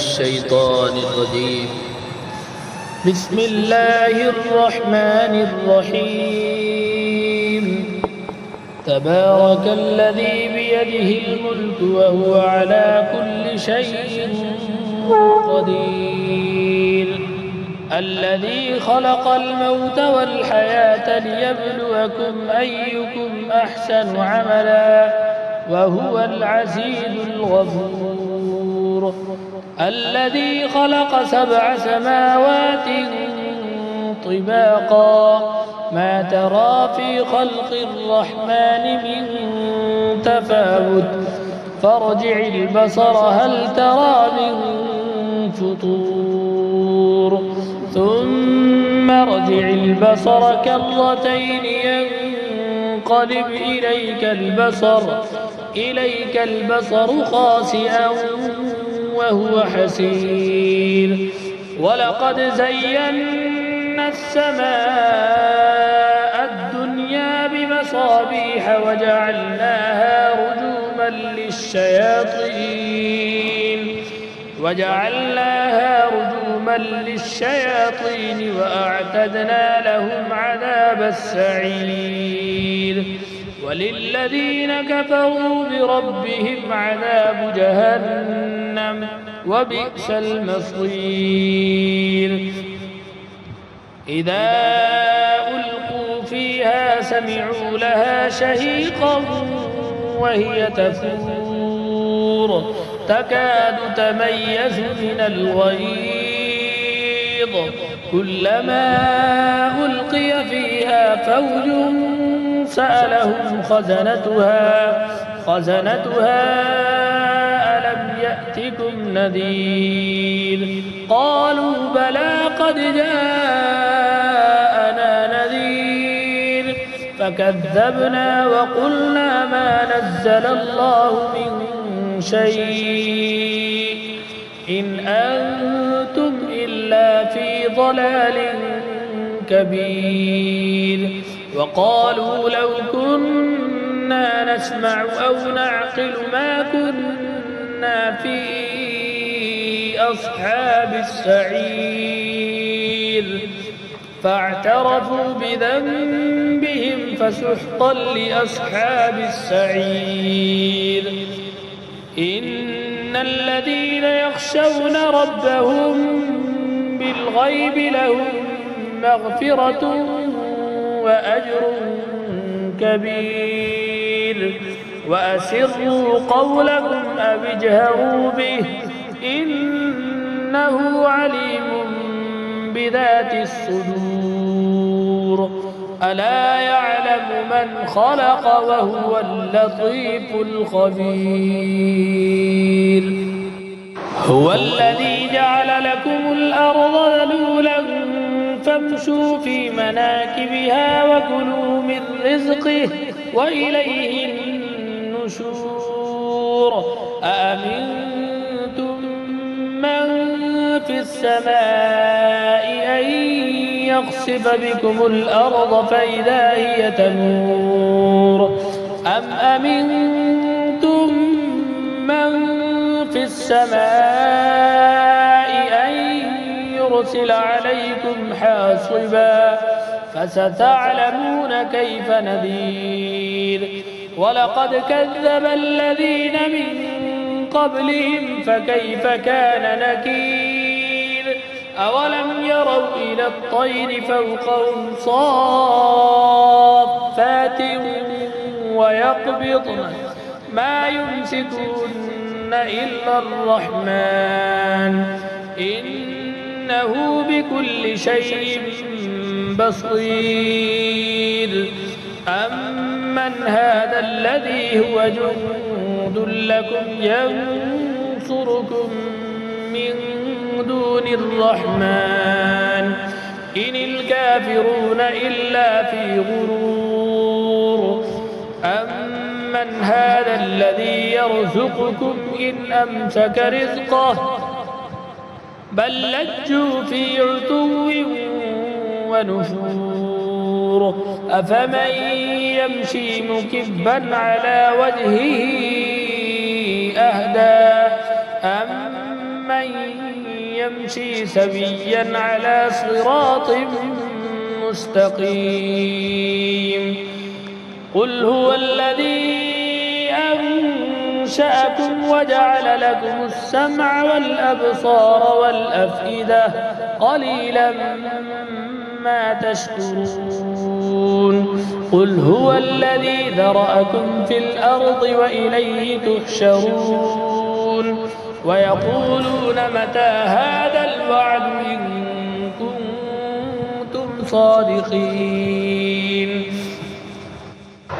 الشيطان الرجيم. بسم الله الرحمن الرحيم. تبارك الذي بيده الملك وهو على كل شيء قدير. الذي خلق الموت والحياة ليبلوكم أيكم أحسن عملا وهو العزيز الغفور. الذي خلق 7 سماوات طباقا ما ترى في خلق الرحمن من تفاوت فارجع البصر هل ترى من فطور ثم ارجع البصر كرتين ينقلب إليك البصر خاسئا وهو حسير. ولقد زينا السماء الدنيا بمصابيح وجعلناها رجوما للشياطين وأعتدنا لهم عذاب السعير. وللذين كفروا بربهم عذاب جهنم وبئس المصير. إذا ألقوا فيها سمعوا لها شهيقا وهي تفور تكاد تميز من الغيظ كلما ألقي فيها فوج سألهم خزنتها ألم يأتكم نذير قالوا بلى قد جاءنا نذير فكذبنا وقلنا ما نزل الله من شيء إن أنتم إلا في ضلال كبير. وقالوا لو كنا نسمع أو نعقل ما كنا في أصحاب السعير فاعترفوا بذنبهم فسحقا لأصحاب السعير. إن الذين يخشون ربهم بالغيب لهم مغفرة وأجر كبير. وأسروا قولكم أو اجهروا به إنه عليم بذات الصدور. ألا يعلم من خلق وهو اللطيف الخبير. هو الذي جعل لكم الأرض ذلولا فامشوا في مناكبها وكلوا من رزقه وإليه النشور. أأمنتم من في السماء أن يخسف بكم الأرض فإذا هي تمور أم أمنتم من في السماء أن يرسل عليكم حاصبا فستعلمون كيف نذير. ولقد كذب الذين من قبلهم فكيف كان نكير. أولم يروا إلى الطير فوقهم صافات ويقبضن ما يمسكون إلا الرحمن إنه بكل شيء بصير. أمن هذا الذي هو جند لكم ينصركم من دون الرحمن إن الكافرون إلا في غرور. أمن هذا الذي يرزقكم إن أمسك رزقه بل لجوا في عتو ونفور. أفمن يمشي مكبا على وجهه أهدى أم أمن يمشي سويا على صراط مستقيم قل هو الذي أنشأكم وجعل لكم السمع والأبصار والأفئدة قليلا ما تشكرون قل هو الذي ذرأكم في الأرض وإليه تحشرون ويقولون متى هذا الوعد إن كنتم صادقين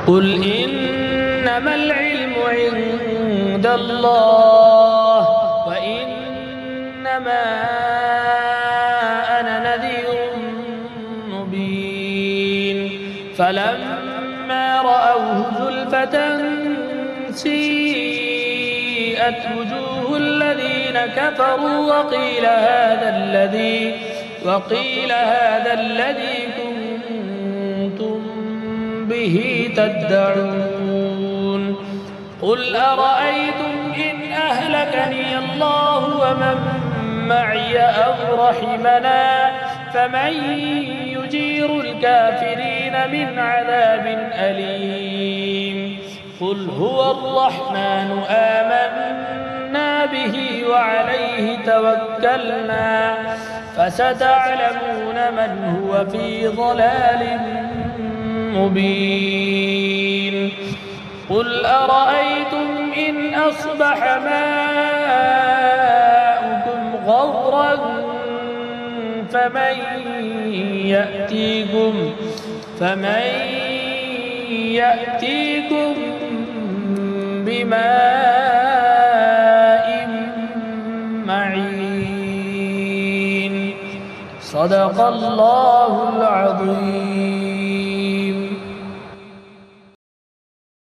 قل إنما العلم عند الله وإنما أنا نذير مبين فلما رأوه زلفة سيئت وجوه الذين كفروا وقيل هذا الذي كنتم به تدعون قل أرأيتم إن أهلكني الله ومن معي أو رحمنا فمن يجير الكافرين من عذاب أليم قل هو الرحمن آمنا به وعليه توكلنا فستعلمون من هو في ضلال مبين قل أرأيتم إن أصبح ماؤكم غورا فمن يأتيكم بماء معين صدق الله العظيم.